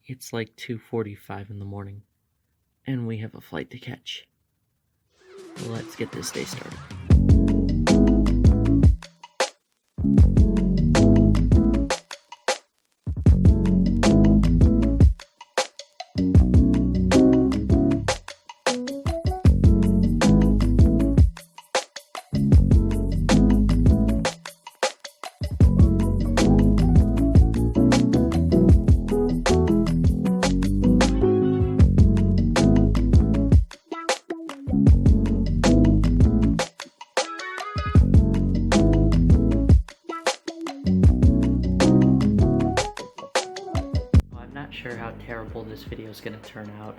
It's like 2:45 in the morning, and we have a flight to catch. Let's get this day started. Sure how terrible this video is going to turn out,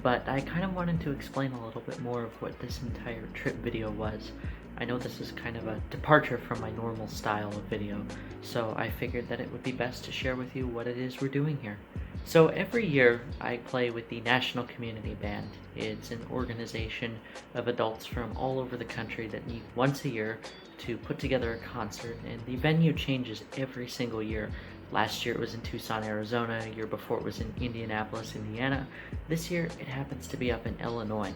but I kind of wanted to explain a little bit more of what this entire trip video was. I know this is kind of a departure from my normal style of video, so I figured that it would be best to share with you what it is we're doing here. So every year I play with the National Community Band. It's an organization of adults from all over the country that meet once a year to put together a concert, and the venue changes every single year. Last year it was in Tucson, Arizona. A year before it was in Indianapolis, Indiana. This year it happens to be up in Illinois.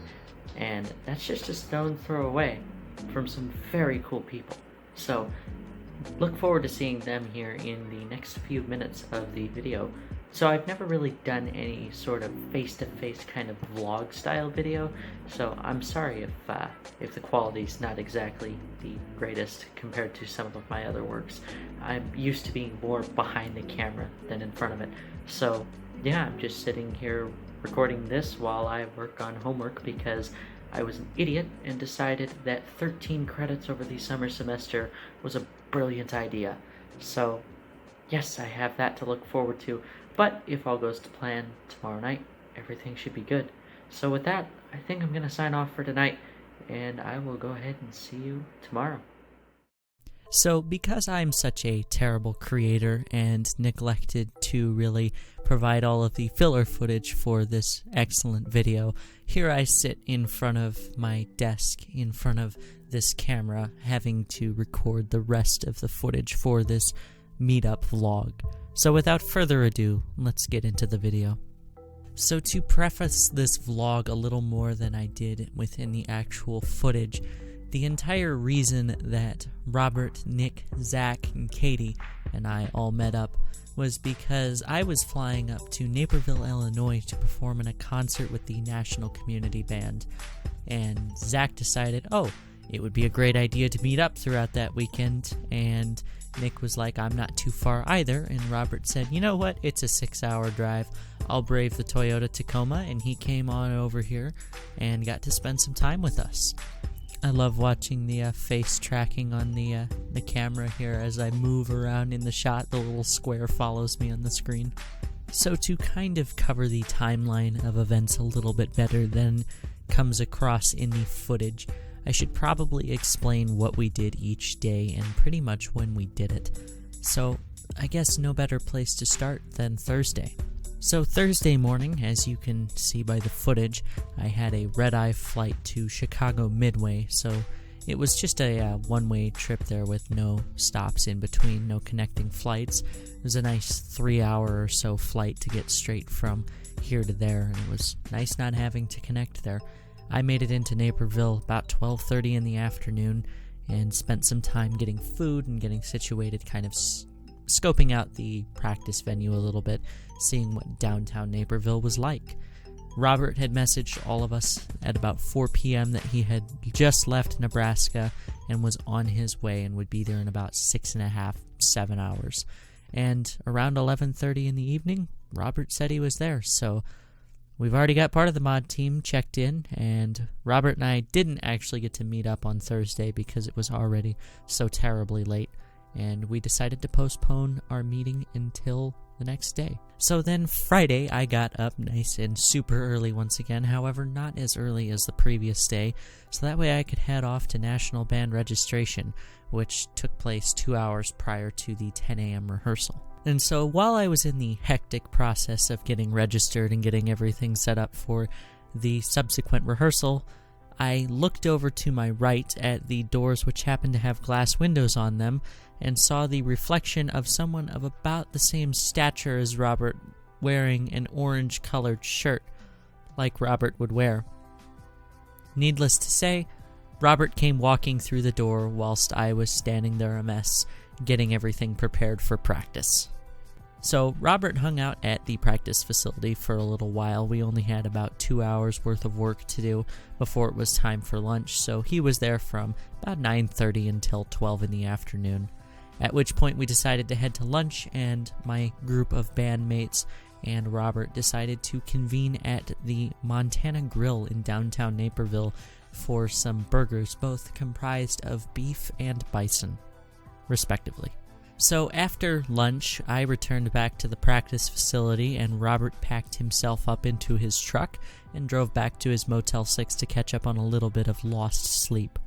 And that's just a stone throw away from some very cool people. So look forward to seeing them here in the next few minutes of the video. So I've never really done any sort of face-to-face kind of vlog style video, so I'm sorry if the quality's not exactly the greatest compared to some of my other works. I'm used to being more behind the camera than in front of it. So yeah, I'm just sitting here recording this while I work on homework because I was an idiot and decided that 13 credits over the summer semester was a brilliant idea. So yes, I have that to look forward to. But if all goes to plan tomorrow night, everything should be good. So with that, I think I'm going to sign off for tonight, and I will go ahead and see you tomorrow. So because I'm such a terrible creator and neglected to really provide all of the filler footage for this excellent video, here I sit in front of my desk, in front of this camera, having to record the rest of the footage for this Meetup vlog. So without further ado, let's get into the video. So to preface this vlog a little more than I did within the actual footage, the entire reason that Robert, Nick, Zach, and Katie and I all met up was because I was flying up to Naperville, Illinois to perform in a concert with the National Community Band, and Zach decided, it would be a great idea to meet up throughout that weekend, and Nick was like, I'm not too far either, and Robert said, you know what, it's a 6-hour drive, I'll brave the Toyota Tacoma, and he came on over here and got to spend some time with us. I love watching the face tracking on the camera here as I move around in the shot. The little square follows me on the screen. So to kind of cover the timeline of events a little bit better than comes across in the footage, I should probably explain what we did each day and pretty much when we did it. So I guess no better place to start than Thursday. So Thursday morning, as you can see by the footage, I had a red-eye flight to Chicago Midway, so it was just a one-way trip there with no stops in between, no connecting flights. It was a nice 3-hour or so flight to get straight from here to there, and it was nice not having to connect there. I made it into Naperville about 12:30 in the afternoon and spent some time getting food and getting situated, kind of scoping out the practice venue a little bit, seeing what downtown Naperville was like. Robert had messaged all of us at about 4 p.m. that he had just left Nebraska and was on his way and would be there in about 6.5, 7 hours. And around 11:30 in the evening, Robert said he was there, so we've already got part of the mod team checked in, and Robert and I didn't actually get to meet up on Thursday because it was already so terribly late, and we decided to postpone our meeting until the next day. So then Friday, I got up nice and super early once again, however not as early as the previous day, so that way I could head off to National Band registration, which took place 2 hours prior to the 10 a.m. rehearsal. And so while I was in the hectic process of getting registered and getting everything set up for the subsequent rehearsal, I looked over to my right at the doors which happened to have glass windows on them and saw the reflection of someone of about the same stature as Robert wearing an orange-colored shirt, like Robert would wear. Needless to say, Robert came walking through the door whilst I was standing there a mess, getting everything prepared for practice. So Robert hung out at the practice facility for a little while. We only had about 2 hours worth of work to do before it was time for lunch, so he was there from about 9:30 until 12 in the afternoon. At which point we decided to head to lunch, and my group of bandmates and Robert decided to convene at the Montana Grill in downtown Naperville for some burgers, both comprised of beef and bison, respectively. So after lunch, I returned back to the practice facility, and Robert packed himself up into his truck and drove back to his Motel 6 to catch up on a little bit of lost sleep.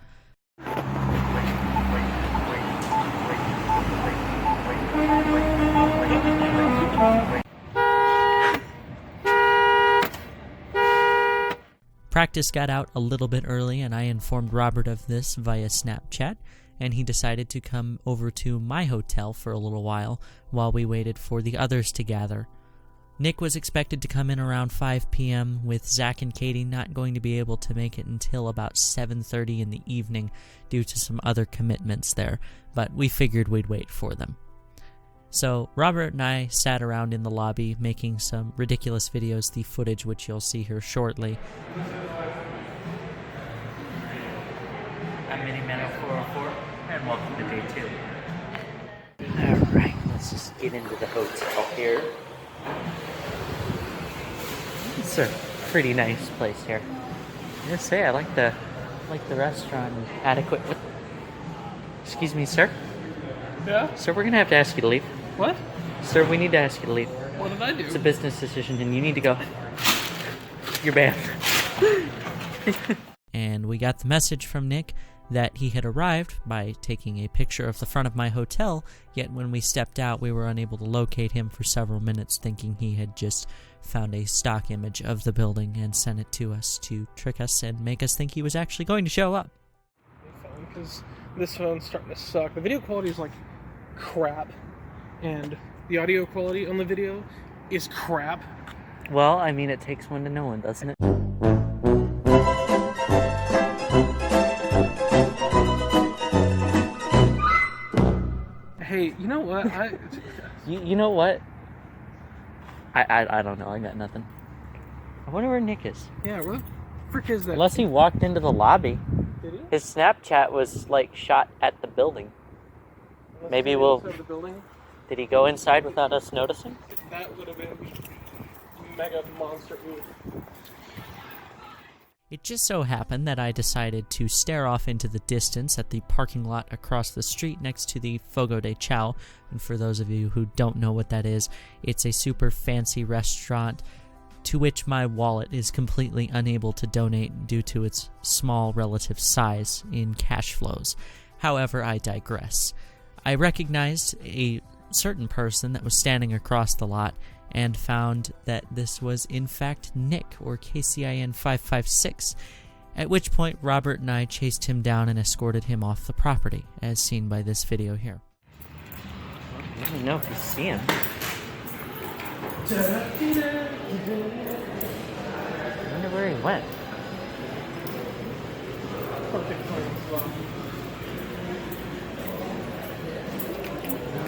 Practice got out a little bit early, and I informed Robert of this via Snapchat, and he decided to come over to my hotel for a little while we waited for the others to gather. Nick was expected to come in around 5 p.m., with Zach and Katie not going to be able to make it until about 7:30 in the evening due to some other commitments there, but we figured we'd wait for them. So Robert and I sat around in the lobby making some ridiculous videos, the footage which you'll see here shortly. I'm Miniman 404, and welcome to day 2. Alright, let's just get into the hotel here. It's a pretty nice place here. I gotta say, I like the restaurant, adequate. Excuse me, sir? Yeah? Sir, we're gonna have to ask you to leave. What? Sir, we need to ask you to leave. What did I do? It's a business decision, and you need to go. You're banned. And we got the message from Nick that he had arrived by taking a picture of the front of my hotel, yet when we stepped out, we were unable to locate him for several minutes, thinking he had just found a stock image of the building and sent it to us to trick us and make us think he was actually going to show up. Because this phone's starting to suck. The video quality is like crap, and the audio quality on the video is crap. Well, I mean, it takes one to know one, doesn't it? Hey, you know what? You know what? I don't know. I got nothing. I wonder where Nick is. Yeah, where the frick is that? Unless he walked into the lobby. Did he? His Snapchat was, like, shot at the building. Unless Maybe he we'll... inside the building? Did he go inside without us noticing? That would have been mega monster move. It just so happened that I decided to stare off into the distance at the parking lot across the street next to the Fogo de Chao. And for those of you who don't know what that is, it's a super fancy restaurant to which my wallet is completely unable to donate due to its small relative size in cash flows. However, I digress. I recognized a certain person that was standing across the lot and found that this was in fact Nick, or KCIN 556, at which point Robert and I chased him down and escorted him off the property, as seen by this video here. I don't even know if you see him. I wonder where he went.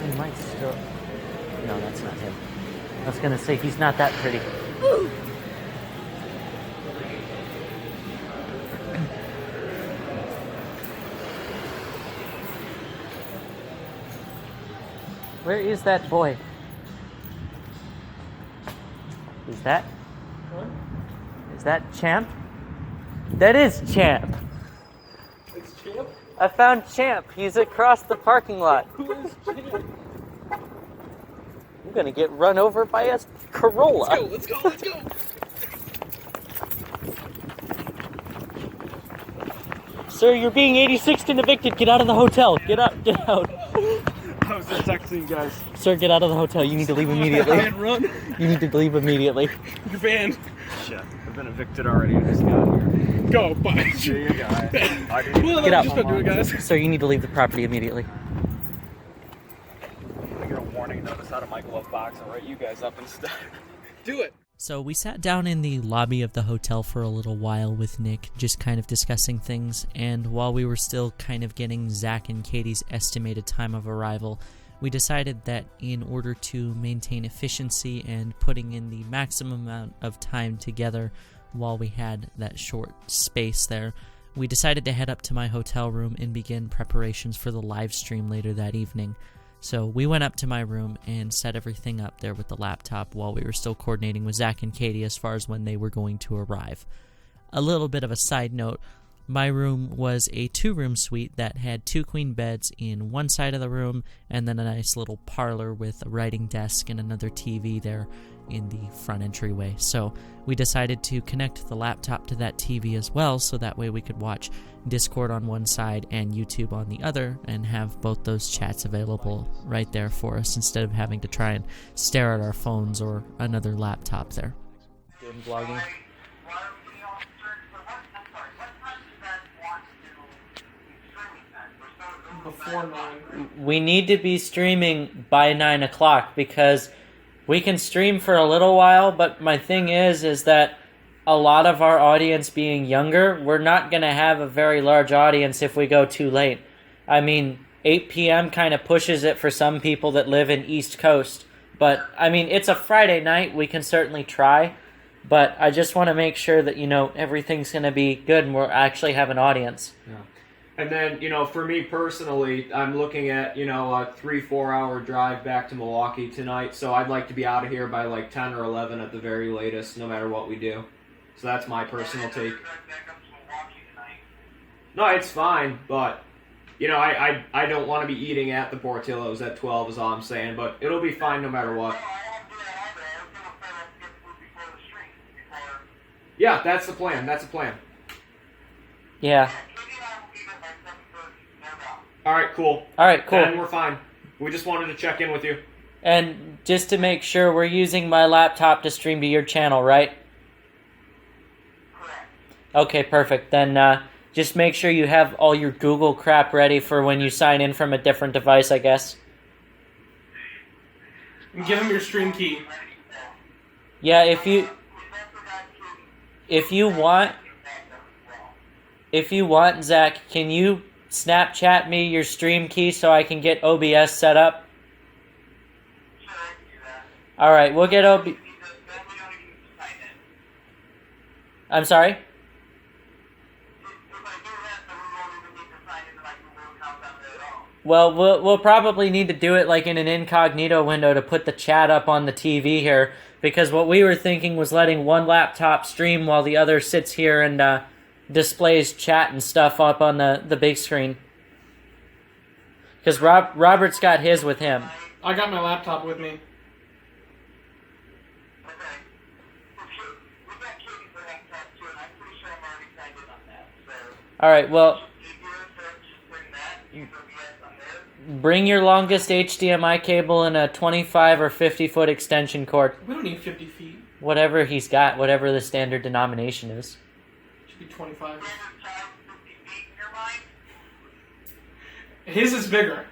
He might still... No, that's not him. I was gonna say, he's not that pretty. Where is that boy? Is that? What? Is that Champ? That is Champ! It's Champ? I found Champ. He's across the parking lot. Who is Champ? I'm gonna get run over by a Corolla. Let's go, let's go, let's go! Sir, you're being 86th and evicted. Get out of the hotel. Get out, get out. I was just texting you guys. Sir, get out of the hotel. You need to leave immediately. I run. You need to leave immediately. You're banned. Shit, I've been evicted already. I just got here. Go, bye. See you guys. Get out. Just don't do it, guys. Sir, you need to leave the property immediately. I get a warning notice out of my glove box. I'll write you guys up instead. Do it. So we sat down in the lobby of the hotel for a little while with Nick, just kind of discussing things, and while we were still kind of getting Zach and Katie's estimated time of arrival, we decided that in order to maintain efficiency and putting in the maximum amount of time together while we had that short space there, we decided to head up to my hotel room and begin preparations for the live stream later that evening. So we went up to my room and set everything up there with the laptop while we were still coordinating with Zach and Katie as far as when they were going to arrive. A little bit of a side note, my room was a 2-room suite that had 2 queen beds in one side of the room and then a nice little parlor with a writing desk and another TV there in the front entryway. So we decided to connect the laptop to that TV as well, so that way we could watch Discord on one side and YouTube on the other and have both those chats available right there for us instead of having to try and stare at our phones or another laptop there. Doing vlogging. Before 9. We need to be streaming by 9 o'clock because we can stream for a little while, but my thing is that a lot of our audience being younger, we're not going to have a very large audience if we go too late. I mean, 8 p.m. kind of pushes it for some people that live in East Coast. But, I mean, it's a Friday night. We can certainly try. But I just want to make sure that, everything's going to be good and we'll actually have an audience. Yeah. And then, for me personally, I'm looking at, a 3-4 hour drive back to Milwaukee tonight. So I'd like to be out of here by like 10 or 11 at the very latest, no matter what we do. So that's my personal take. No, it's fine, but, I don't want to be eating at the Portillo's at 12 is all I'm saying, but it'll be fine no matter what. Yeah, that's the plan. That's the plan. Yeah. All right, cool. And we're fine. We just wanted to check in with you. And just to make sure, we're using my laptop to stream to your channel, right? Correct. Okay, perfect. Then just make sure you have all your Google crap ready for when you sign in from a different device, I guess. Give him your stream key. Yeah, if you want, Zach, can you Snapchat me your stream key so I can get OBS set up? All right, we'll get I'm sorry? Well, we'll probably need to do it like in an incognito window to put the chat up on the TV here, because what we were thinking was letting one laptop stream while the other sits here and displays chat and stuff up on the big screen. Because Robert's got his with him. I got my laptop with me. Alright, well, bring your longest HDMI cable and a 25 or 50 foot extension cord. We don't need 50 feet. Whatever he's got, whatever the standard denomination is. Should be 25. His is bigger.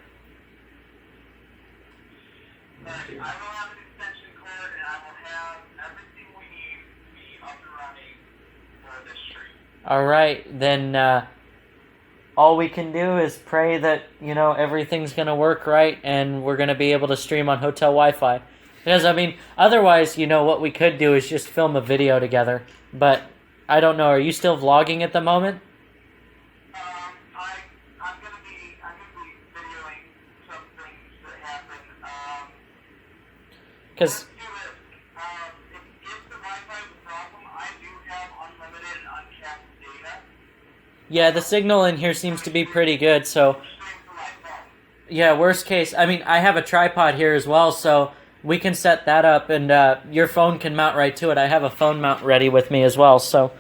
I will have an extension cord and I will have everything we need to be up and running for this stream. Alright, then all we can do is pray that, everything's going to work right and we're going to be able to stream on hotel Wi-Fi. Because, otherwise, what we could do is just film a video together. But, I don't know, are you still vlogging at the moment? I'm going to be videoing some things that happen. Because if the Wi-Fi is a problem, I do have unlimited and uncapped data. yeah, the signal in here seems to be pretty good, so yeah, worst case, I have a tripod here as well, so we can set that up and your phone can mount right to it. I have a phone mount ready with me as well, so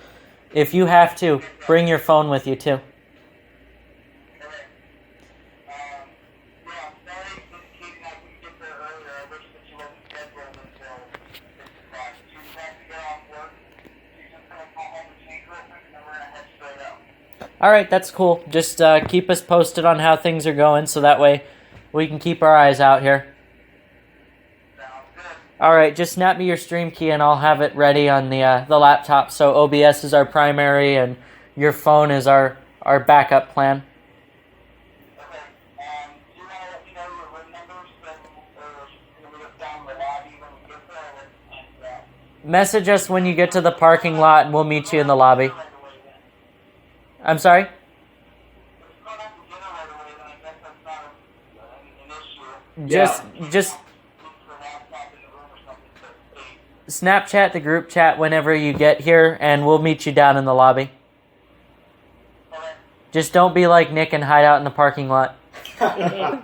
if you have to, bring your phone with you too. Alright, that's cool. Just keep us posted on how things are going, so that way we can keep our eyes out here. All right, just snap me your stream key and I'll have it ready on the laptop. So OBS is our primary and your phone is our backup plan. Okay. Do you want to let me know your room numbers or when we get down the lobby when we get there? And Message us when you get to the parking lot and we'll meet you in the lobby. right away then. I'm sorry? If you don't have to dinner right away, then I guess that's not an issue. Just Look for a laptop in the room or something to see. Snapchat the group chat whenever you get here and we'll meet you down in the lobby. Okay. Just don't be like Nick and hide out in the parking lot. Okay.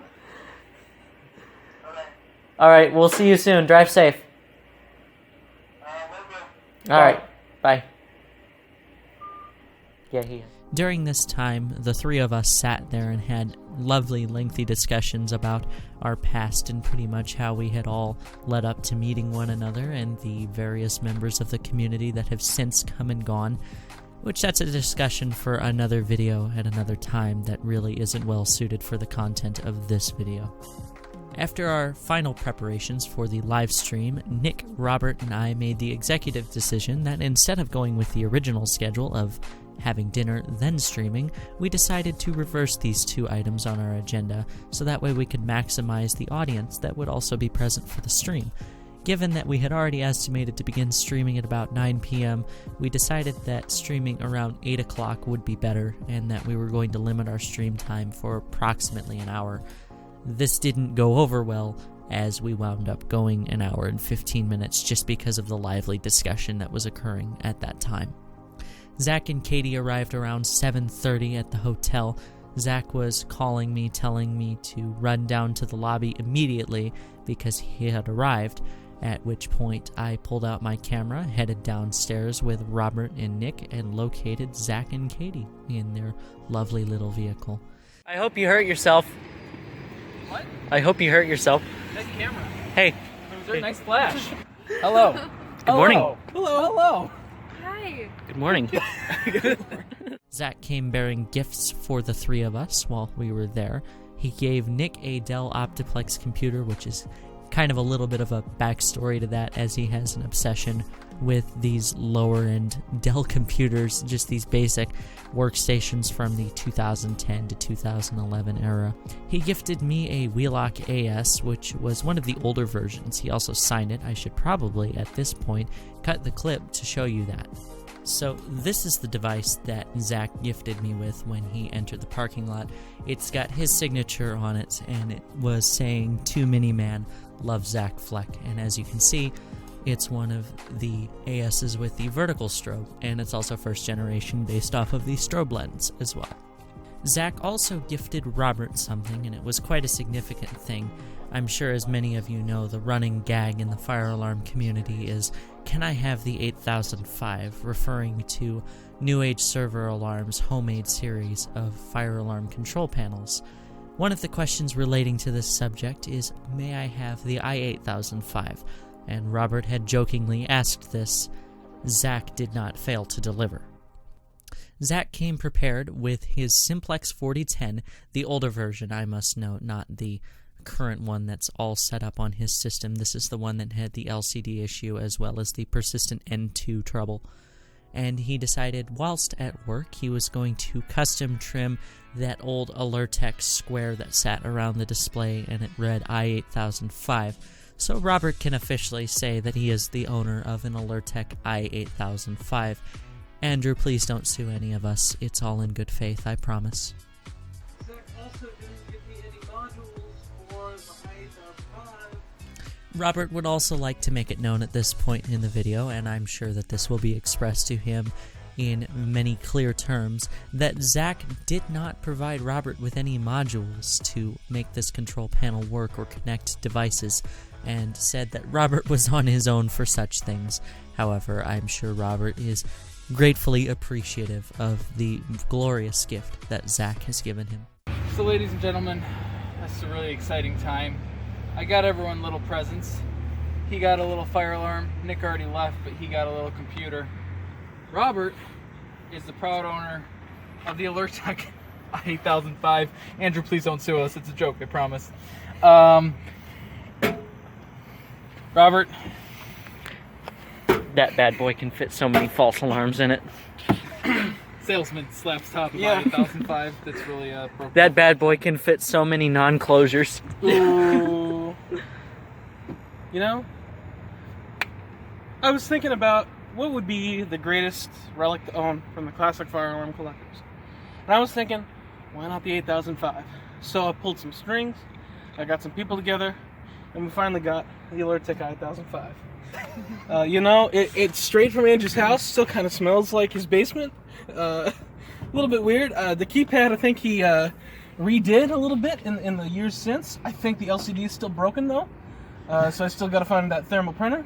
All right, we'll see you soon. Drive safe. Will do. All right, bye. Yeah, he is. During this time, the three of us sat there and had lovely, lengthy discussions about our past and pretty much how we had all led up to meeting one another and the various members of the community that have since come and gone, which that's a discussion for another video at another time that really isn't well suited for the content of this video. After our final preparations for the live stream, Nick, Robert, and I made the executive decision that instead of going with the original schedule of having dinner, then streaming, we decided to reverse these two items on our agenda, so that way we could maximize the audience that would also be present for the stream. Given that we had already estimated to begin streaming at about 9 p.m., we decided that streaming around 8 o'clock would be better, and that we were going to limit our stream time for approximately an hour. This didn't go over well, as we wound up going an hour and 15 minutes just because of the lively discussion that was occurring at that time. Zach and Katie arrived around 7:30 at the hotel. Zach was calling me, telling me to run down to the lobby immediately because he had arrived, at which point I pulled out my camera, headed downstairs with Robert and Nick, and located Zach and Katie in their lovely little vehicle. I hope you hurt yourself. What? I hope you hurt yourself. That camera. Hey, Nice flash. Hello. good morning. Hello. Hi. Good morning. Zach came bearing gifts for the three of us while we were there. He gave Nick a Dell Optiplex computer, which is kind of a little bit of a backstory to that, as he has an obsession with these lower-end Dell computers, just these basic workstations from the 2010 to 2011 era. He gifted me a Wheelock AS, which was one of the older versions. He also signed it. I should probably, at this point, cut the clip to show you that. So this is the device that Zach gifted me with when he entered the parking lot. It's got his signature on it, and it was saying, "To Mini Man, love Zach Fleck." And as you can see, it's one of the ASs with the vertical strobe, and it's also first generation based off of the strobe lens as well. Zach also gifted Robert something, and it was quite a significant thing. I'm sure as many of you know, the running gag in the fire alarm community is, "Can I have the 8005?" referring to New Age Server Alarm's homemade series of fire alarm control panels. One of the questions relating to this subject is, "May I have the i8005? And Robert had jokingly asked this. Zach did not fail to deliver. Zach came prepared with his Simplex 4010, the older version, I must note, not the current one that's all set up on his system. This is the one that had the LCD issue as well as the persistent N2 trouble. And he decided whilst at work he was going to custom trim that old Alertex square that sat around the display, and it read i8005. So Robert can officially say that he is the owner of an Alertec i8005. Andrew, please don't sue any of us. It's all in good faith, I promise. Zach also didn't give me any modules for the i8005. Robert would also like to make it known at this point in the video, and I'm sure that this will be expressed to him in many clear terms, that Zach did not provide Robert with any modules to make this control panel work or connect devices, and said that Robert was on his own for such things. However, I'm sure Robert is gratefully appreciative of the glorious gift that Zach has given him. So ladies and gentlemen, this is a really exciting time. I got everyone little presents. He got a little fire alarm. Nick already left, but he got a little computer. Robert is the proud owner of the Alertec i8005. Andrew, please don't sue us. It's a joke, I promise. Robert. That bad boy can fit so many false alarms in it. Salesman slaps top of Yeah. 8005. That's really broken. That bad boy can fit so many non-closures. Ooh. You know, I was thinking about what would be the greatest relic to own from the classic fire alarm collectors. And I was thinking, why not the 8005? So I pulled some strings, I got some people together, and we finally got the Alertec 8005. You know, it's straight from Andrew's house, still kind of smells like his basement. A little bit weird. The keypad, I think he redid a little bit in the years since. I think the LCD is still broken though, so I still got to find that thermal printer.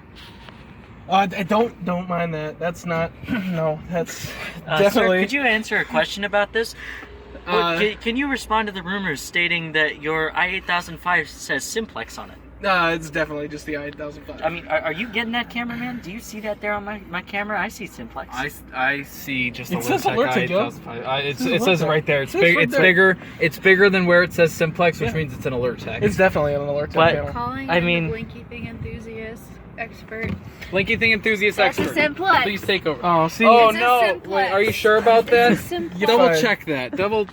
I don't mind that. That's not no. That's definitely. Sir, could you answer a question about this? Can you respond to the rumors stating that your i8005 says Simplex on it? It's definitely just the i8005. I mean, are you getting that, cameraman? Do you see that there on my camera? I see Simplex. I see just It says Alertec, Joe. It says it right there. It's big. It's bigger. It's bigger than where it says Simplex, which means it's an Alertec. It's definitely an Alertec But- panel. Calling I in mean- the blinky thing enthusiast expert. Blinky thing enthusiast That's a expert. Simplex. Please take over. Oh, see. Oh It's a no! Simplex. Wait, are you sure about that? It's a Simplex. Double Fine. check that. Don't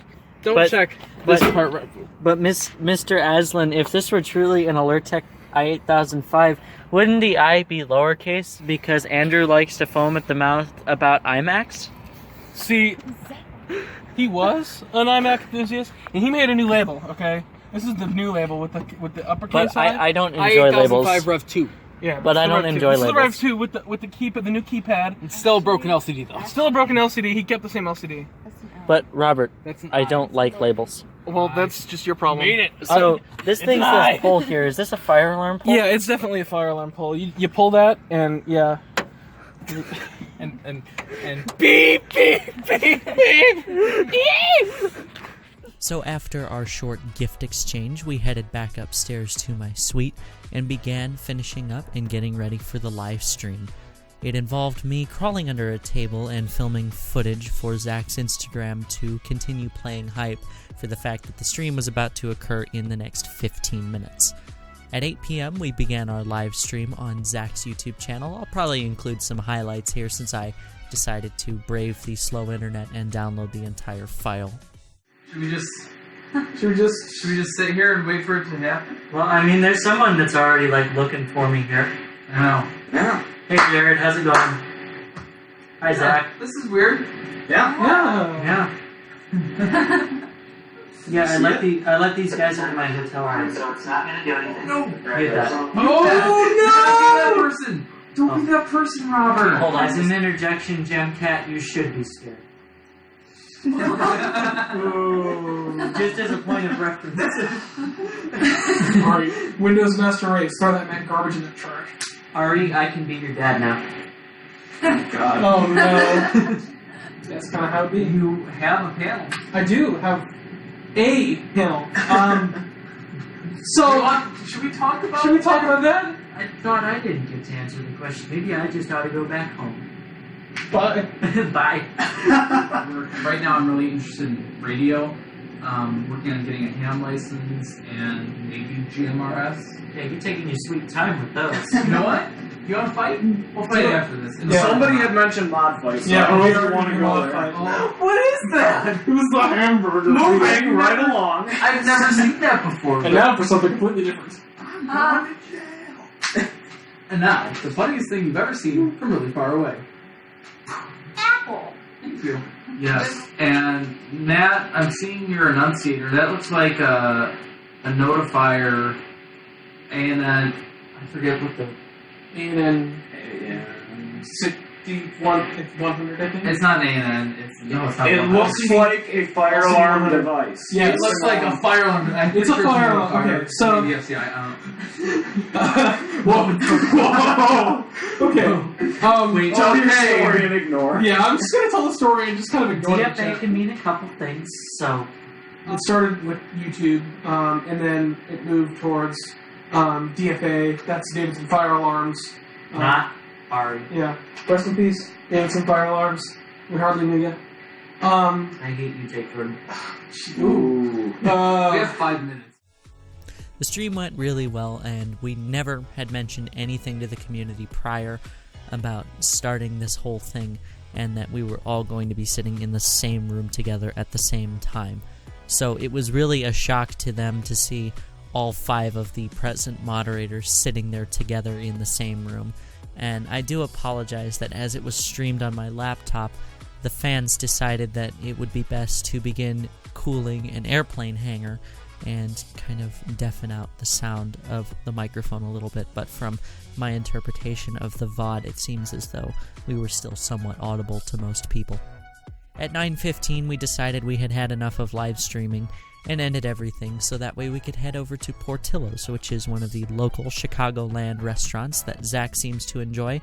But- check this but- part right. But Mr. Aslan, if this were truly an Alertec i8005, wouldn't the I be lowercase because Andrew likes to foam at the mouth about IMAX? See, he was an iMac enthusiast, and he made a new label. Okay, this is the new label with the uppercase. But on it. I don't enjoy labels. i8005 Rev 2. Yeah, but it's I the don't Rev 2. enjoy This is the Rev labels. 2 with the new keypad. It's still a broken LCD though. Still a broken LCD. He kept the same LCD. But Robert, That's an I don't like labels. Well, that's just your problem. Made it. So this thing I. says pull here. Is this a fire alarm pole? Yeah, it's definitely a fire alarm pole. You pull that, and yeah. And Beep beep beep beep. So after our short gift exchange, we headed back upstairs to my suite and began finishing up and getting ready for the live stream. It involved me crawling under a table and filming footage for Zach's Instagram to continue playing hype for the fact that the stream was about to occur in the next 15 minutes. At 8 p.m. we began our live stream on Zach's YouTube channel. I'll probably include some highlights here since I decided to brave the slow internet and download the entire file. should we just sit here and wait for it to happen? Well, I mean, there's someone that's already like looking for me here. I know. Yeah. Hey Jared, how's it going? Hi Zach. This is weird. Yeah. Yeah. Yeah, I let these guys into my hotel room. So it's not gonna do anything. No. Get that. Oh no! Don't be that person. Don't be that person, Robert. Hold on. As an interjection, Gem Cat, you should be scared. Just as a point of reference. Alright, Windows Master Race. Throw that man garbage in the trash. Ari, I can be your dad now. God. Oh no. That's kind of how it be. You have a panel. I do have a panel. So Should we talk about? should we talk about that? I thought I didn't get to answer the question. Maybe I just ought to go back home. But Bye. Right now, I'm really interested in radio, working on getting a ham license and maybe GMRS. Yeah, you're taking your sweet time with those. You know what? You want to fight? We'll fight after this. Yeah. Somebody had mentioned mod fight, so yeah, I don't we know if you are want to go there. What is that? It was the hamburger. Moving right along. I've never seen that before. And now for something completely different. And now, the funniest thing you've ever seen from really far away. Apple. Thank you. Yes. And Matt, I'm seeing your enunciator. That looks like a notifier. And I forget what the. And then 100, I think. It's not ANN. It's not. It looks like a fire alarm device. Yeah, It looks like a fire alarm. I'm It's a pretty sure fire a alarm, okay, so- Maybe FCI. Whoa. Okay. Wait, tell your story and ignore. Yeah, I'm just gonna tell the story and just kind of ignore the DFA chat. can mean a couple things, so It started with YouTube, and then it moved towards DFA. That's Davidson Fire Alarms. not Ari. Yeah. Rest in peace, Davidson Fire Alarms. We hardly knew you. I hate you, Jake Jordan. Ooh. We have 5 minutes. The stream went really well, and we never had mentioned anything to the community prior about starting this whole thing, and that we were all going to be sitting in the same room together at the same time. So it was really a shock to them to see all 5 of the present moderators sitting there together in the same room. And I do apologize that as it was streamed on my laptop, the fans decided that it would be best to begin cooling an airplane hangar and kind of deafen out the sound of the microphone a little bit, but from my interpretation of the VOD, it seems as though we were still somewhat audible to most people. At 9:15, we decided we had had enough of live streaming and ended everything so that way we could head over to Portillo's, which is one of the local Chicagoland restaurants that Zach seems to enjoy,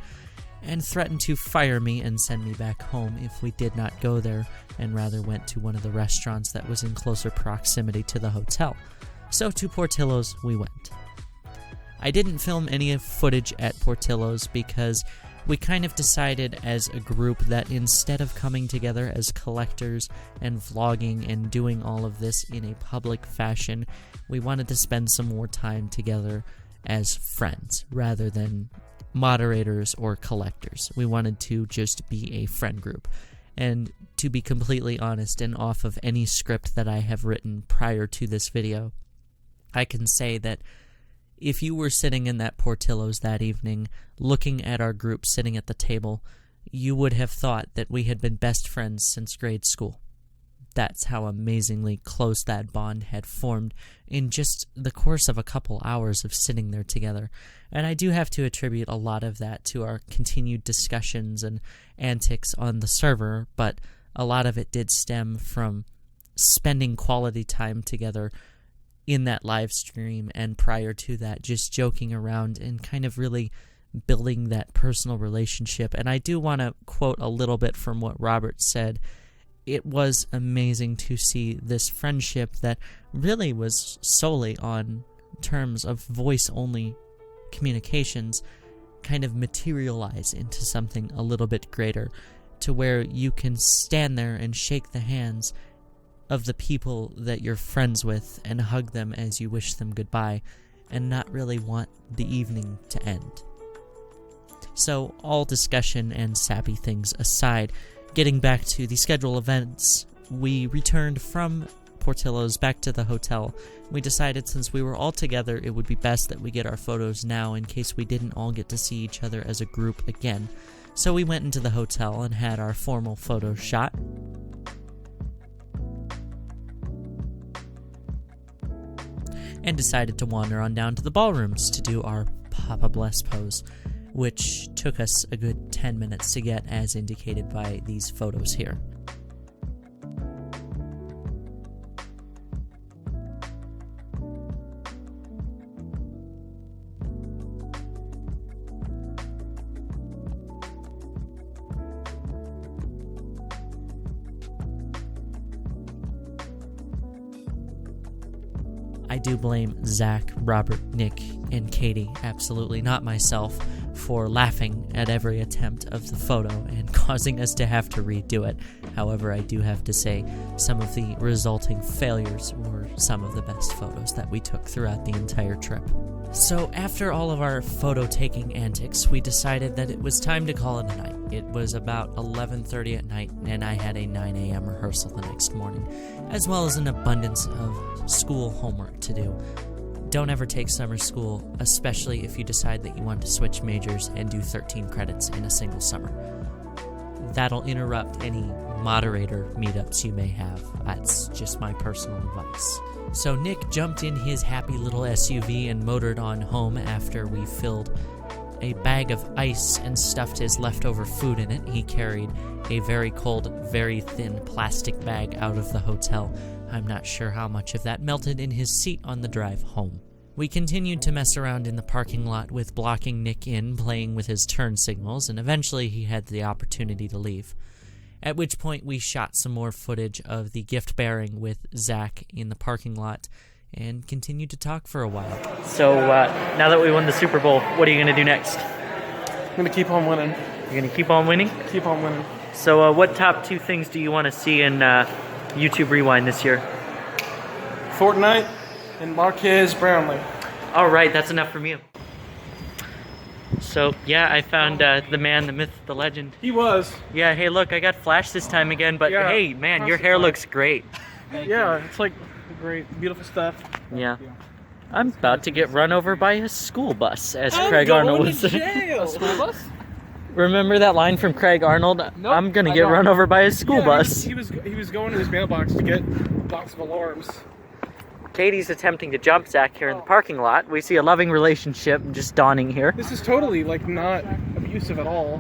and threatened to fire me and send me back home if we did not go there and rather went to one of the restaurants that was in closer proximity to the hotel. So to Portillo's we went. I didn't film any footage at Portillo's because we kind of decided as a group that instead of coming together as collectors and vlogging and doing all of this in a public fashion, we wanted to spend some more time together as friends rather than moderators or collectors. We wanted to just be a friend group. And to be completely honest, and off of any script that I have written prior to this video, I can say that if you were sitting in that Portillo's that evening, looking at our group sitting at the table, you would have thought that we had been best friends since grade school. That's how amazingly close that bond had formed in just the course of a couple hours of sitting there together. And I do have to attribute a lot of that to our continued discussions and antics on the server, but a lot of it did stem from spending quality time together in that live stream, and prior to that, just joking around and kind of really building that personal relationship. And I do want to quote a little bit from what Robert said. It was amazing to see this friendship that really was solely on terms of voice-only communications kind of materialize into something a little bit greater, to where you can stand there and shake the hands of the people that you're friends with and hug them as you wish them goodbye and not really want the evening to end. So, all discussion and sappy things aside, getting back to the scheduled events, we returned from Portillo's back to the hotel. We decided since we were all together, it would be best that we get our photos now in case we didn't all get to see each other as a group again. So we went into the hotel and had our formal photo shot. And decided to wander on down to the ballrooms to do our Papa Bless pose, which took us a good 10 minutes to get, as indicated by these photos here. I do blame Zach, Robert, Nick, and Katie, absolutely not myself, for laughing at every attempt of the photo and causing us to have to redo it. However, I do have to say some of the resulting failures were some of the best photos that we took throughout the entire trip. So after all of our photo-taking antics, we decided that it was time to call it a night. It was about 11:30 at night, and I had a 9 a.m. rehearsal the next morning, as well as an abundance of school homework to do. Don't ever take summer school, especially if you decide that you want to switch majors and do 13 credits in a single summer. That'll interrupt any moderator meetups you may have. That's just my personal advice. So Nick jumped in his happy little SUV and motored on home after we filled a bag of ice and stuffed his leftover food in it. He carried a very cold, very thin plastic bag out of the hotel. I'm not sure how much of that melted in his seat on the drive home. We continued to mess around in the parking lot with blocking Nick in, playing with his turn signals, and eventually he had the opportunity to leave. At which point we shot some more footage of the gift bearing with Zach in the parking lot and continued to talk for a while. So now that we won the Super Bowl, what are you going to do next? I'm going to keep on winning. You're going to keep on winning? Keep on winning. So what top 2 things do you want to see in YouTube Rewind this year? Fortnite and Marquez Brownlee. All right, that's enough from you. So, yeah, I found the man, the myth, the legend. He was. Yeah, hey, look, I got Flash this time again, but Yeah, hey, man, your hair looks great. Yeah, it's like great, beautiful stuff. Yeah. I'm about to get run over by a school bus, as I'm Craig going Arnold to was saying. jail. School bus? Remember that line from Craig Arnold? Nope, I'm gonna I get don't. run over by a school Yeah, bus. He was going to his mailbox to get a box of alarms. Katie's attempting to jump Zach here in the parking lot. We see a loving relationship just dawning here. This is totally like not abusive at all.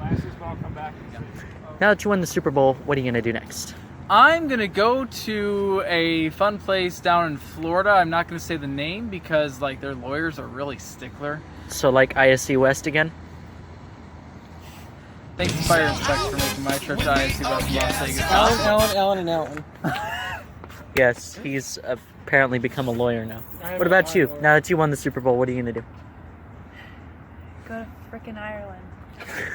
Now that you won the Super Bowl, what are you gonna do next? I'm gonna go to a fun place down in Florida. I'm not gonna say the name because like their lawyers are really stickler. So like ISC West again? Thanks to Fire and Specs for making my trip to ISC West in Las Vegas. Alan. Yes, he's apparently become a lawyer now. What about you? Now that you won the Super Bowl, what are you gonna do? Go to frickin' Ireland.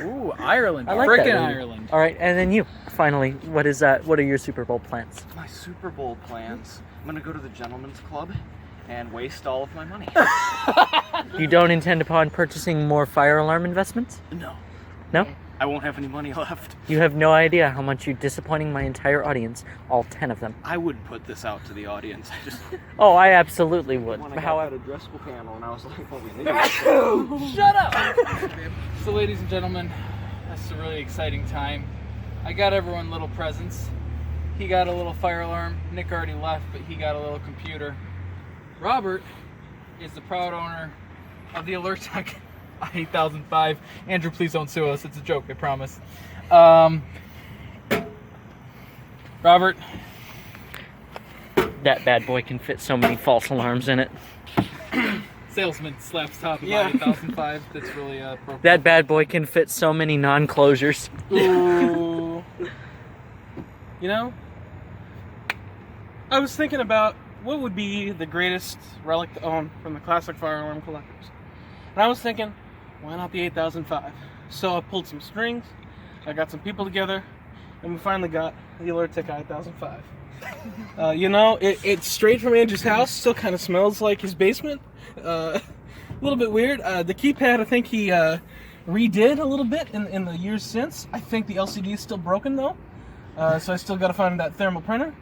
Ooh, Ireland. I like that Frickin' movie. Ireland. All right, and then you. Finally, what is that? What are your Super Bowl plans? My Super Bowl plans. I'm gonna go to the gentleman's club and waste all of my money. You don't intend upon purchasing more fire alarm investments? No. No? I won't have any money left. You have no idea how much you're disappointing my entire audience, all 10 of them. I wouldn't put this out to the audience. I just Oh, I absolutely would. when I got However, that addressable panel and I was like, well, we need Shut up! So ladies and gentlemen, that's a really exciting time. I got everyone little presents. He got a little fire alarm. Nick already left, but he got a little computer. Robert is the proud owner of the Alert Tech 8005. Andrew, please don't sue us. It's a joke, I promise. Robert, that bad boy can fit so many false alarms in it. salesman slaps top of Yeah. 8005. That's really appropriate. That bad boy can fit so many non-closures. Ooh. You know, I was thinking about what would be the greatest relic to own from the classic fire alarm collectors. And I was thinking, why not the 8005? So I pulled some strings, I got some people together, and we finally got the Alert Tech 8005. You know, it's straight from Andrew's house, still kind of smells like his basement. A little bit weird. The keypad, I think he redid a little bit in the years since. I think the LCD is still broken though, so I still got to find that thermal printer.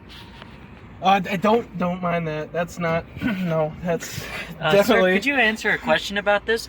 I don't mind that. That's not no. That's definitely. Sir, could you answer a question about this?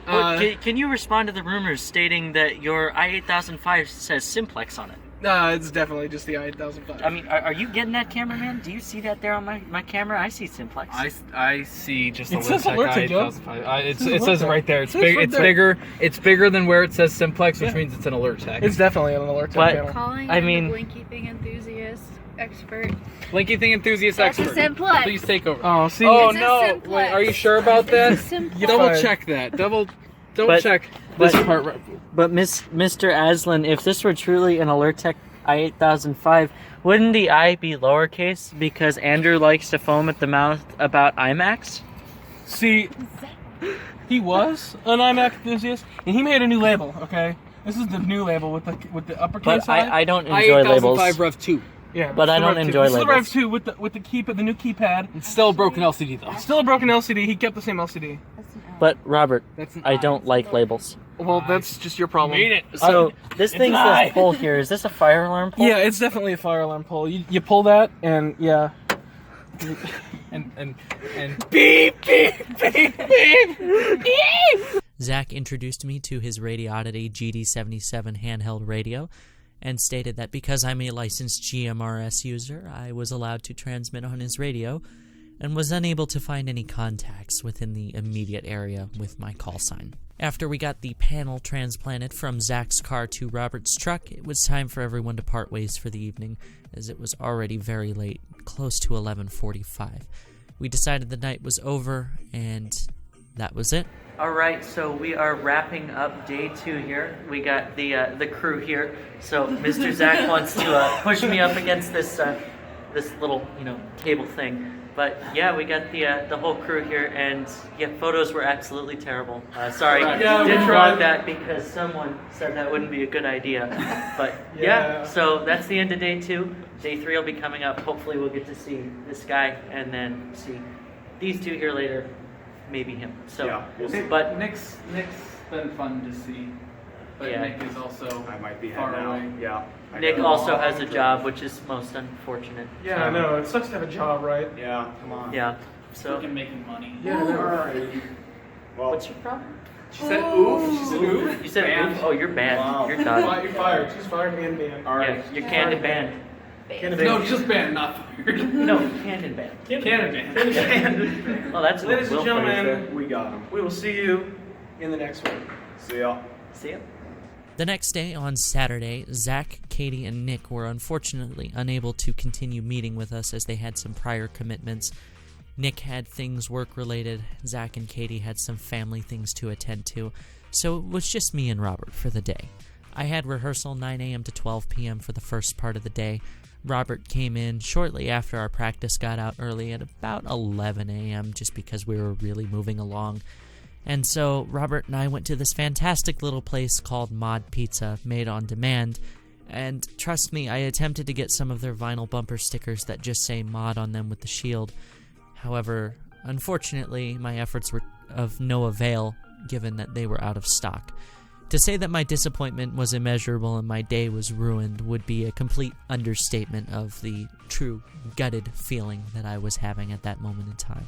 Can you respond to the rumors stating that your i8005 says Simplex on it? It's definitely just the i8005. I mean, are you getting that, cameraman? Do you see that there on my camera? I see Simplex. I see just It says Alert Tech, Joe. It says right there. It's big. It's bigger. It's bigger than where it says Simplex, which means it's an Alert Tech. It's definitely an Alert Tech But- panel. Calling I in mean- the blinky thing enthusiast expert. Blinky thing enthusiast That's a expert. Simplex. Please take over. Oh, see. Oh It's a no! Simplex. Wait, are you sure about that? It's a Simplex. You're Double fired. check that. Double But- check but- this part. Right. But Mr. Aslan, if this were truly an Alert Tech i8005, wouldn't the I be lowercase because Andrew likes to foam at the mouth about IMAX? See, he was an iMac enthusiast, and he made a new label. Okay, this is the new label with the uppercase. But I don't enjoy labels. i8005 Rev 2. Yeah, but it's I the don't Rev 2. enjoy This is the Rev labels. 2 with the new keypad. It's still a broken LCD though. Still a broken LCD. He kept the same LCD. That's an L. But Robert, That's an I don't like labels. Well, that's just your problem. Made it. So this thing says pull here. Is this a fire alarm pull? Yeah, it's definitely a fire alarm pull. You pull that, and yeah. And Beep beep beep beep. Zach introduced me to his Radioddity GD77 handheld radio and stated that because I'm a licensed GMRS user, I was allowed to transmit on his radio and was unable to find any contacts within the immediate area with my call sign. After we got the panel transplanted from Zach's car to Robert's truck, it was time for everyone to part ways for the evening, as it was already very late, close to 11:45. We decided the night was over, and that was it. All right, so we are wrapping up day 2 here. We got the crew here. So Mr. Zach wants to push me up against this this little table thing. But yeah, we got the whole crew here, and yeah, photos were absolutely terrible. Sorry, Yeah, we didn't tried. vlog that because someone said that wouldn't be a good idea. But yeah, so that's the end of day 2. Day 3 will be coming up. Hopefully, we'll get to see this guy and then see these two here later, maybe him. So, Yeah, we'll see. but Nick's been fun to see, but Yeah. Nick is also I might be far heading out. away. Yeah. I Nick got a also long has a trip. job, which is most unfortunate. Yeah, I know. It sucks to have a job, right? Yeah, come on. Yeah. So, Freaking making money. Yeah, I know. Alright. Well, what's your problem? She said oof. She said oof. You said Banned. oof? Oh, you're banned. Wow. You're done. You're fired. She's fired and banned. alright. Yeah, you're canned and banned. No, just banned, not fired. No, canned and banned. Cannon banned. Well, that's Ladies and what Will plays gentlemen, there. We got him. we will see you in the next one. See ya. See ya. The next day, on Saturday, Zach, Katie, and Nick were unfortunately unable to continue meeting with us as they had some prior commitments. Nick had things work-related, Zach and Katie had some family things to attend to, so it was just me and Robert for the day. I had rehearsal 9 a.m. to 12 p.m. for the first part of the day. Robert came in shortly after our practice got out early at about 11 a.m. just because we were really moving along. And so Robert and I went to this fantastic little place called Mod Pizza, made on demand. And trust me, I attempted to get some of their vinyl bumper stickers that just say Mod on them with the shield. However, unfortunately, my efforts were of no avail, given that they were out of stock. To say that my disappointment was immeasurable and my day was ruined would be a complete understatement of the true gutted feeling that I was having at that moment in time.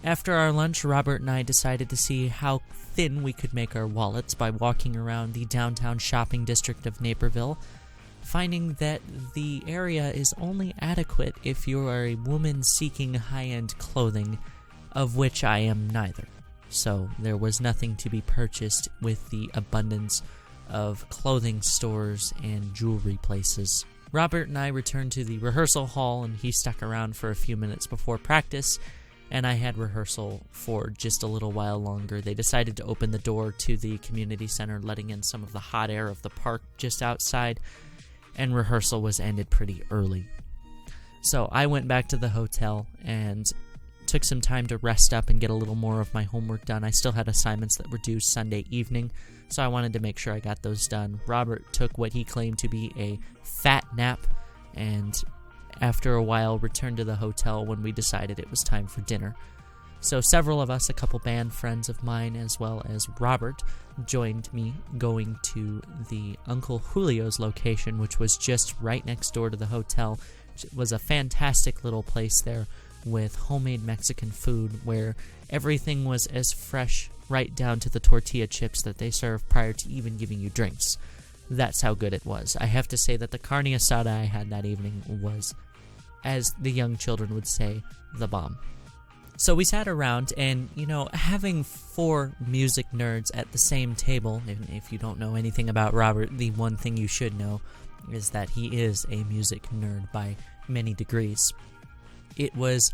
After our lunch, Robert and I decided to see how thin we could make our wallets by walking around the downtown shopping district of Naperville, finding that the area is only adequate if you are a woman seeking high-end clothing, of which I am neither. So there was nothing to be purchased with the abundance of clothing stores and jewelry places. Robert and I returned to the rehearsal hall, and he stuck around for a few minutes before practice, and I had rehearsal for just a little while longer. They decided to open the door to the community center, letting in some of the hot air of the park just outside, and rehearsal was ended pretty early. So I went back to the hotel and took some time to rest up and get a little more of my homework done. I still had assignments that were due Sunday evening, so I wanted to make sure I got those done. Robert took what he claimed to be a fat nap, and after a while returned to the hotel when we decided it was time for dinner. So several of us, a couple band friends of mine as well as Robert, joined me going to the Uncle Julio's location, which was just right next door to the hotel. It was a fantastic little place there with homemade Mexican food where everything was as fresh right down to the tortilla chips that they serve prior to even giving you drinks. That's how good it was. I have to say that the carne asada I had that evening was, as the young children would say, the bomb. So we sat around and, having four music nerds at the same table, and if you don't know anything about Robert, the one thing you should know is that he is a music nerd by many degrees. It was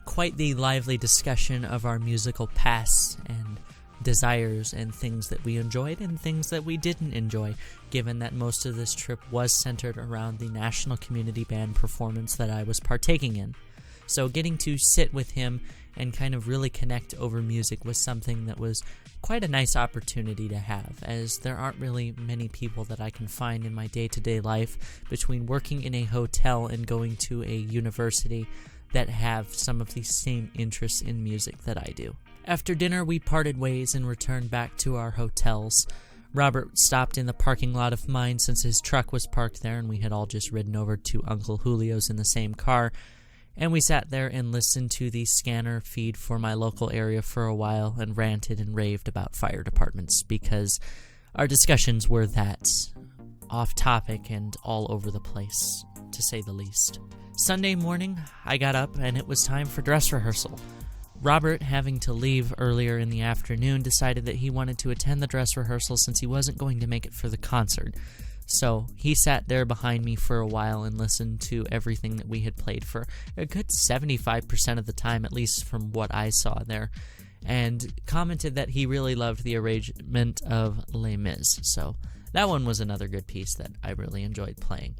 quite the lively discussion of our musical pasts and desires and things that we enjoyed and things that we didn't enjoy, given that most of this trip was centered around the National Community Band performance that I was partaking in. So getting to sit with him and kind of really connect over music was something that was quite a nice opportunity to have, as there aren't really many people that I can find in my day-to-day life between working in a hotel and going to a university that have some of the same interests in music that I do. After dinner, we parted ways and returned back to our hotels. Robert stopped in the parking lot of mine since his truck was parked there, and we had all just ridden over to Uncle Julio's in the same car, and we sat there and listened to the scanner feed for my local area for a while and ranted and raved about fire departments because our discussions were that off-topic and all over the place, to say the least. Sunday morning, I got up and it was time for dress rehearsal. Robert, having to leave earlier in the afternoon, decided that he wanted to attend the dress rehearsal since he wasn't going to make it for the concert. So he sat there behind me for a while and listened to everything that we had played for a good 75% of the time, at least from what I saw there, and commented that he really loved the arrangement of Les Mis. So that one was another good piece that I really enjoyed playing.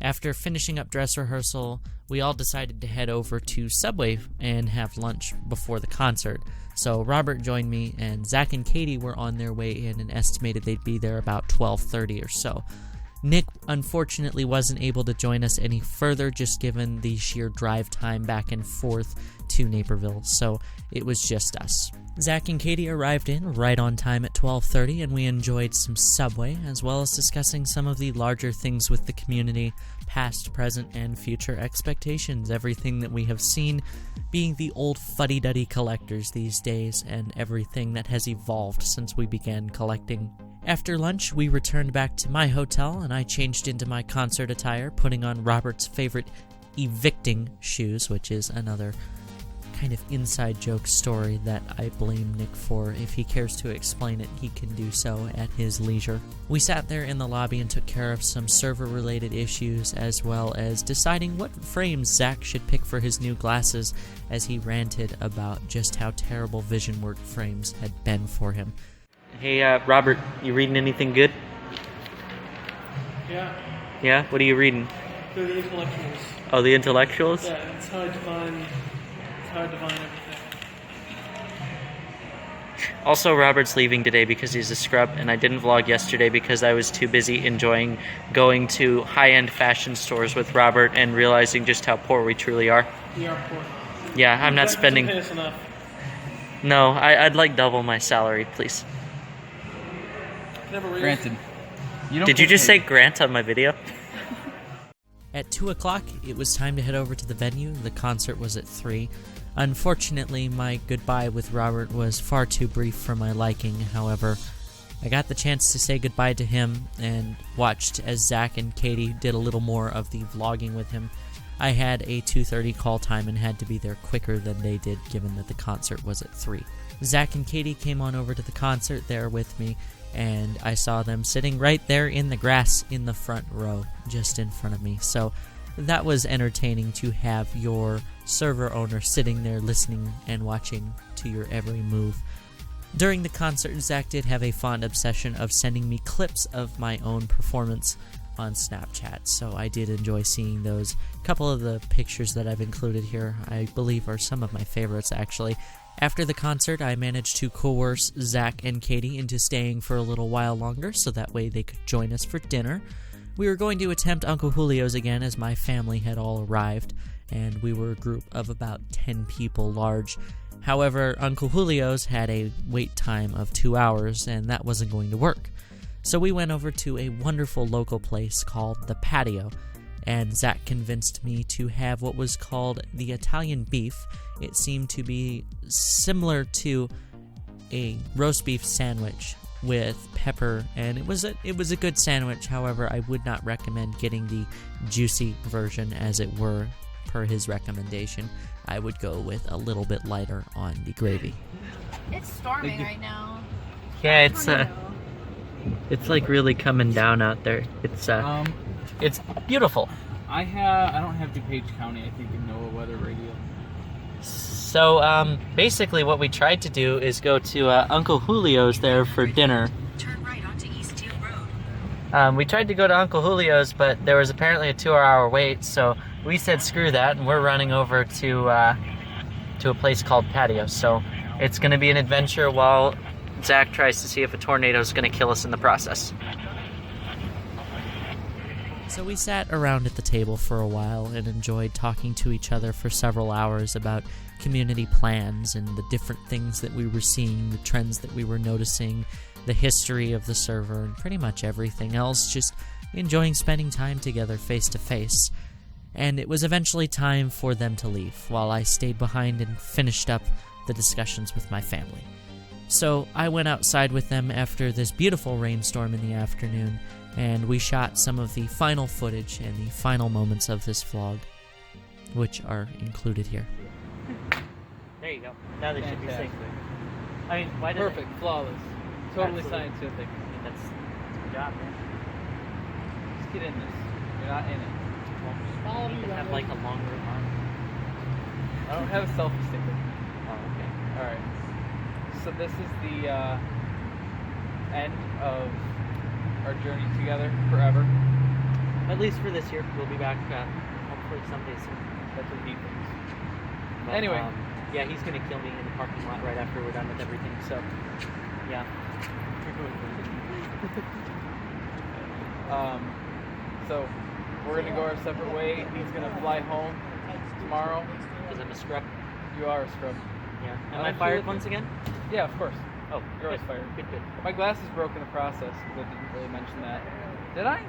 After finishing up dress rehearsal, we all decided to head over to Subway and have lunch before the concert. So Robert joined me, and Zach and Katie were on their way in and estimated they'd be there about 12:30 or so. Nick, unfortunately, wasn't able to join us any further, just given the sheer drive time back and forth to Naperville, so it was just us. Zach and Katie arrived in right on time at 12:30, and we enjoyed some Subway, as well as discussing some of the larger things with the community, past, present, and future expectations, everything that we have seen being the old fuddy-duddy collectors these days, and everything that has evolved since we began collecting. After lunch, we returned back to my hotel, and I changed into my concert attire, putting on Robert's favorite evicting shoes, which is another kind of inside joke story that I blame Nick for. If he cares to explain it, he can do so at his leisure. We sat there in the lobby and took care of some server-related issues, as well as deciding what frames Zach should pick for his new glasses, as he ranted about just how terrible vision work frames had been for him. Hey, Robert, you reading anything good? Yeah. Yeah? What are you reading? They're the intellectuals. Oh, the intellectuals? Yeah, it's how I define everything. Also, Robert's leaving today because he's a scrub, and I didn't vlog yesterday because I was too busy enjoying going to high-end fashion stores with Robert and realizing just how poor we truly are. We are poor. Yeah, I'm not spending... Pay us enough. No, I'd like double my salary, please. Never raised. Granted. Did you just say grant on my video? At 2 o'clock, it was time to head over to the venue. The concert was at 3. Unfortunately, my goodbye with Robert was far too brief for my liking. However, I got the chance to say goodbye to him and watched as Zach and Katie did a little more of the vlogging with him. I had a 2:30 call time and had to be there quicker than they did, given that the concert was at 3. Zach and Katie came on over to the concert there with me, and I saw them sitting right there in the grass in the front row, just in front of me. So that was entertaining to have your server owner sitting there listening and watching to your every move. During the concert, Zach did have a fond obsession of sending me clips of my own performance on Snapchat, so I did enjoy seeing those. A couple of the pictures that I've included here, I believe, are some of my favorites, actually. After the concert, I managed to coerce Zach and Katie into staying for a little while longer, so that way they could join us for dinner. We were going to attempt Uncle Julio's again, as my family had all arrived, and we were a group of about 10 people large. However, Uncle Julio's had a wait time of 2 hours, and that wasn't going to work. So we went over to a wonderful local place called The Patio, and Zach convinced me to have what was called the Italian beef. It seemed to be similar to a roast beef sandwich with pepper, and it was a good sandwich. However, I would not recommend getting the juicy version, as it were, per his recommendation. I would go with a little bit lighter on the gravy. It's storming right now. Yeah, it's like really coming down out there. It's beautiful. I don't have DuPage County, I think, in NOAA weather radio. So, basically what we tried to do is go to Uncle Julio's there for dinner. Turn right onto East Deal Road. We tried to go to Uncle Julio's, but there was apparently a 2-hour wait, so we said screw that, and we're running over to a place called Patio. So it's going to be an adventure while Zach tries to see if a tornado is going to kill us in the process. So we sat around at the table for a while and enjoyed talking to each other for several hours about community plans and the different things that we were seeing, the trends that we were noticing, the history of the server, and pretty much everything else, just enjoying spending time together face to face. And it was eventually time for them to leave, while I stayed behind and finished up the discussions with my family. So I went outside with them after this beautiful rainstorm in the afternoon, and we shot some of the final footage and the final moments of this vlog, which are included here. There you go. Now they should be safe. I mean, why does Perfect, flawless, totally Absolutely. scientific. That's good job, man. Just get in this. You're not in it. Well, you have like a longer arm. I don't have a selfie stick. Oh, okay. All right. So this is the end of our journey together forever. At least for this year. We'll be back hopefully someday soon. That's what he thinks. But, Anyway. Yeah, he's gonna kill me in the parking lot right after we're done with everything, so yeah. So we're gonna go our separate way. He's gonna fly home tomorrow. Because I'm a scrub. You are a strobe. Yeah. Am I'm I fired cool with once again? Yeah, of course. Oh, You're always good. fired. Good. My glasses broke in the process because I didn't really mention that. Did I?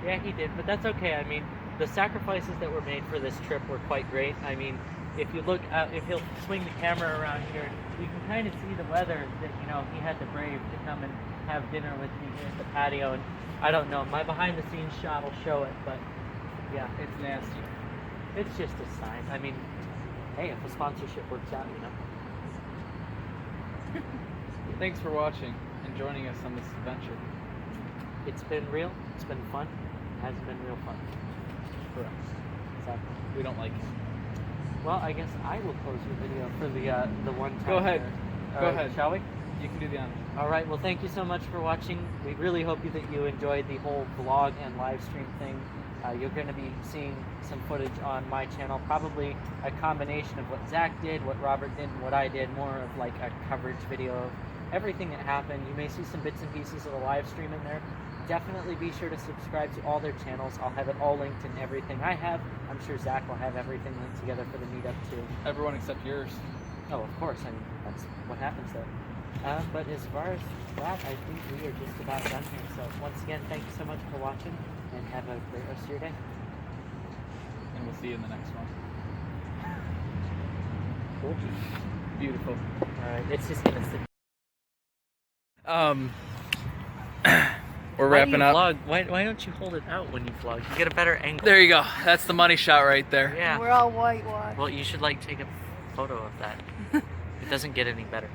Yeah, he did, but that's okay. I mean, the sacrifices that were made for this trip were quite great. I mean, if you look at, if he'll swing the camera around here, you can kind of see the weather that, you know, he had to brave to come and have dinner with me here at the patio. And I don't know, my behind the scenes shot will show it, but yeah. It's nasty. It's just a sign. I mean, hey, if the sponsorship works out, you know. Thanks for watching and joining us on this adventure. It's been real. It's been fun. It has been real fun. For us. Exactly. We don't like it. Well, I guess I will close your video for the one time. Go ahead. There. Go ahead. Shall we? You can do the honors. All right. Well, thank you so much for watching. We really hope that you enjoyed the whole vlog and live stream thing. You're going to be seeing some footage on my channel, probably a combination of what Zach did, what Robert did, and what I did, more of like a coverage video of everything that happened. You may see some bits and pieces of the live stream in there. Definitely be sure to subscribe to all their channels. I'll have it all linked in everything I have. I'm sure Zach will have everything linked together for the meetup too. Everyone except yours. Oh, of course. I mean, that's what happens there. But as far as that, I think we are just about done here. So once again, thank you so much for watching, and have a great rest of your day. And we'll see you in the next one. Cool. Beautiful. All right, it's just gonna sit. We're wrapping up. Vlog? Why don't you hold it out when you vlog? You get a better angle. There you go. That's the money shot right there. Yeah. We're all whitewashed. Well, you should like take a photo of that. It doesn't get any better.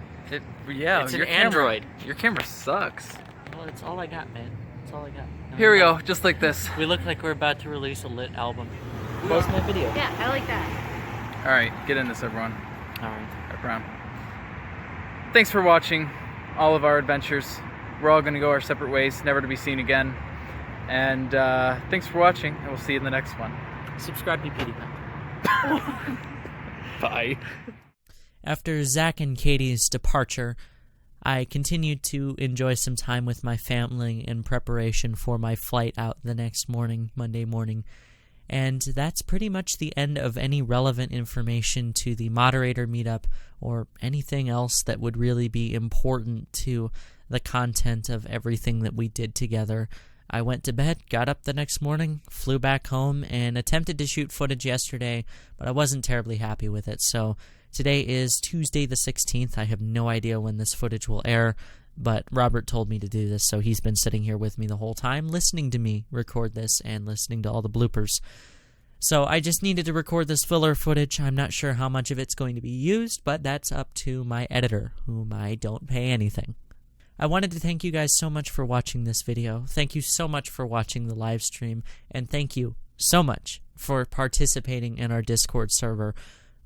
Yeah, It's an your Android. Your camera sucks. Well, it's all I got, man. It's all I got. No, Here we go, just like this. We look like we're about to release a lit album. Post my video. Yeah, I like that. All right, get in this, everyone. All right. Wrap around. Thanks for watching all of our adventures. We're all going to go our separate ways, never to be seen again. And thanks for watching, and we'll see you in the next one. Subscribe to PewDiePie. Bye. After Zach and Katie's departure, I continued to enjoy some time with my family in preparation for my flight out the next morning, Monday morning. And that's pretty much the end of any relevant information to the Moderator meetup or anything else that would really be important to the content of everything that we did together. I went to bed, got up the next morning, flew back home, and attempted to shoot footage yesterday, but I wasn't terribly happy with it. So today is Tuesday the 16th. I have no idea when this footage will air, but Robert told me to do this, so he's been sitting here with me the whole time, listening to me record this and listening to all the bloopers. So I just needed to record this filler footage. I'm not sure how much of it's going to be used, but that's up to my editor, whom I don't pay anything. I wanted to thank you guys so much for watching this video. Thank you so much for watching the live stream, and thank you so much for participating in our Discord server.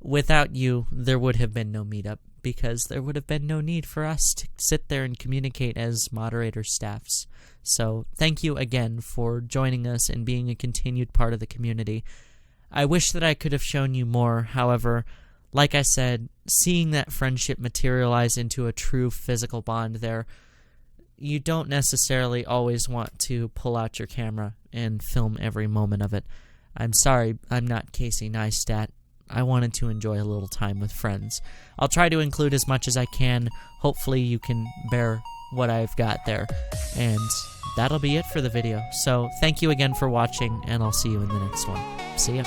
Without you, there would have been no meetup, because there would have been no need for us to sit there and communicate as moderator staffs. So thank you again for joining us and being a continued part of the community. I wish that I could have shown you more. However, like I said, seeing that friendship materialize into a true physical bond there, you don't necessarily always want to pull out your camera and film every moment of it. I'm sorry, I'm not Casey Neistat. I wanted to enjoy a little time with friends. I'll try to include as much as I can. Hopefully you can bear what I've got there. And that'll be it for the video. So thank you again for watching, and I'll see you in the next one. See ya.